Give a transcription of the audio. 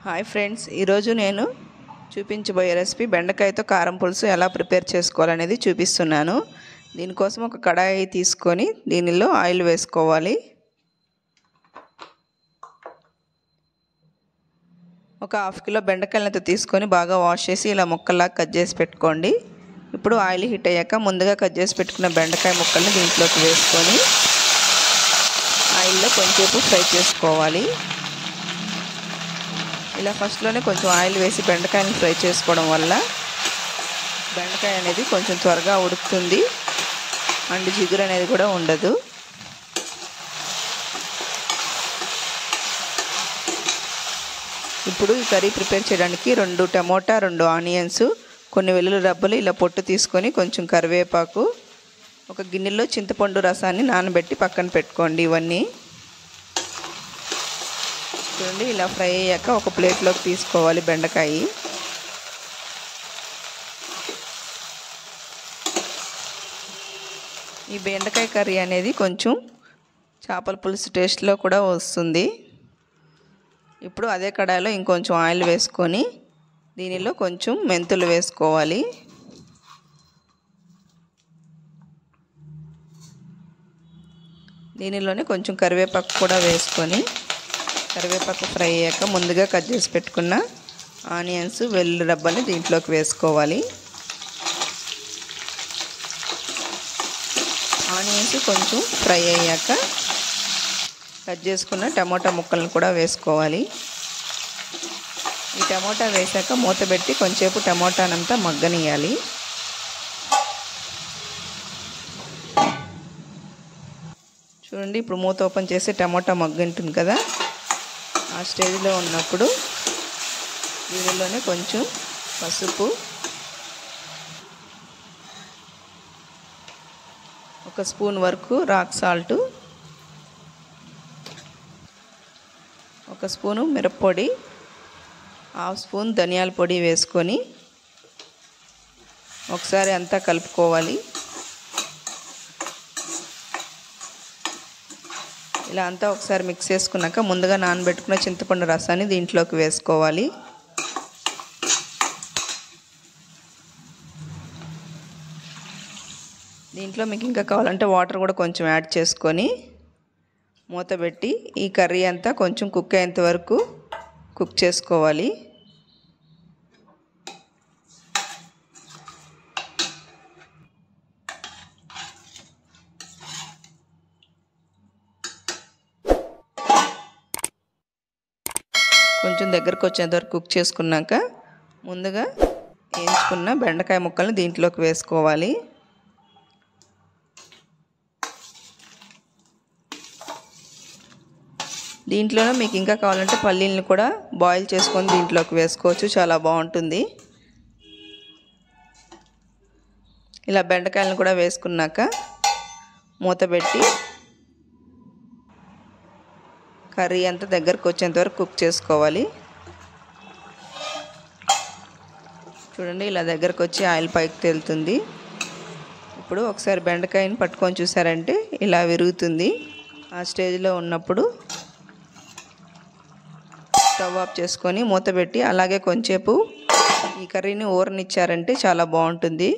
Hi friends, ఈరోజు నేను చూపించబోయే రెసిపీ బెండకాయతో కారం పులుసు ఎలా ప్రిపేర్ చేసుకోవాలనేది చూపిస్తున్నాను. దీనికోసం ఒక కడాయి తీసుకొని దీనిలో ఆయిల్ వేసుకోవాలి. ఒక హాఫ్ కిలో బెండకాయలతో తీసుకొని బాగా వాష్ చేసి ఇలా ముక్కల్లా కట్ చేసి పెట్టుకోండి. ఇప్పుడు ఆయిల్ హీట్ అయ్యాక ముందుగా కట్ చేసి పెట్టుకున్న బెండకాయ ముక్కల్ని దీంట్లోకి వేసుకొని ఆయిల్లో కొంచెంసేపు ఫ్రై చేసుకోవాలి. ఇలా ఫస్ట్లోనే కొంచెం ఆయిల్ వేసి బెండకాయని ఫ్రై చేసుకోవడం వల్ల బెండకాయ అనేది కొంచెం త్వరగా ఉడుకుతుంది అండ్ జిగురు అనేది కూడా ఉండదు. ఇప్పుడు ఈ కర్రీ ప్రిపేర్ చేయడానికి 2 టమోటా, 2 ఆనియన్స్, కొన్ని వెల్లుల్లి రబ్బలు ఇలా పొట్టు తీసుకొని కొంచెం కరివేపాకు, ఒక గిన్నెలో చింతపండు రసాన్ని నానబెట్టి పక్కన పెట్టుకోండి. ఇవన్నీ చూడండి, ఇలా ఫ్రై అయ్యాక ఒక ప్లేట్లోకి తీసుకోవాలి బెండకాయ. ఈ బెండకాయ కర్రీ అనేది కొంచెం చేపల పులుసు టేస్ట్లో కూడా వస్తుంది. ఇప్పుడు అదే కడాయిలో ఇంకొంచెం ఆయిల్ వేసుకొని దీనిలో కొంచెం మెంతులు వేసుకోవాలి. దీనిలోనే కొంచెం కరివేపాకు కూడా వేసుకొని కరివేపాకు ఫ్రై అయ్యాక ముందుగా కట్ చేసి పెట్టుకున్న ఆనియన్స్, వెల్లుల్లి రబ్బని దీంట్లోకి వేసుకోవాలి. ఆనియన్స్ కొంచెం ఫ్రై అయ్యాక కట్ చేసుకున్న టమోటా ముక్కలను కూడా వేసుకోవాలి. ఈ టమోటా వేసాక మూత పెట్టి కొంచెంసేపు టమోటానంతా మగ్గనియాలి. చూడండి, ఇప్పుడు మూత ఓపెన్ చేసి టమోటా మగ్గుంటుంది కదా, ఆ స్టేజ్లో ఉన్నప్పుడు దీనిలోనే కొంచెం పసుపు, 1 స్పూన్ వరకు రాక్ సాల్ట్, 1 స్పూను మిరప్పొడి, 1/2 స్పూన్ ధనియాల పొడి వేసుకొని ఒకసారి అంతా కలుపుకోవాలి. ఇలా అంతా ఒకసారి మిక్స్ చేసుకున్నాక ముందుగా నానబెట్టుకున్న చింతపండు రసాన్ని దీంట్లోకి వేసుకోవాలి. దీంట్లో మీకు ఇంకా కావాలంటే వాటర్ కూడా కొంచెం యాడ్ చేసుకొని మూత పెట్టి ఈ కర్రీ అంతా కొంచెం కుక్ అయ్యేంత వరకు కుక్ చేసుకోవాలి. కొంచెం దగ్గరకు వచ్చేంత వరకు కుక్ చేసుకున్నాక ముందుగా వేయించుకున్న బెండకాయ ముక్కల్ని దీంట్లోకి వేసుకోవాలి. దీంట్లోనే మీకు ఇంకా కావాలంటే పల్లీలను కూడా బాయిల్ చేసుకొని దీంట్లోకి వేసుకోవచ్చు, చాలా బాగుంటుంది. ఇలా బెండకాయలను కూడా వేసుకున్నాక మూత పెట్టి కర్రీ అంతా దగ్గరకు వచ్చేంత వరకు కుక్ చేసుకోవాలి. చూడండి, ఇలా దగ్గరకు వచ్చి ఆయిల్ పైకి తేలుతుంది. ఇప్పుడు ఒకసారి బెండకాయని పట్టుకొని చూసారంటే ఇలా విరుగుతుంది. ఆ స్టేజ్లో ఉన్నప్పుడు స్టవ్ ఆఫ్ చేసుకొని మూత పెట్టి అలాగే కొంచెంసేపు ఈ కర్రీని ఊరనిచ్చారంటే చాలా బాగుంటుంది.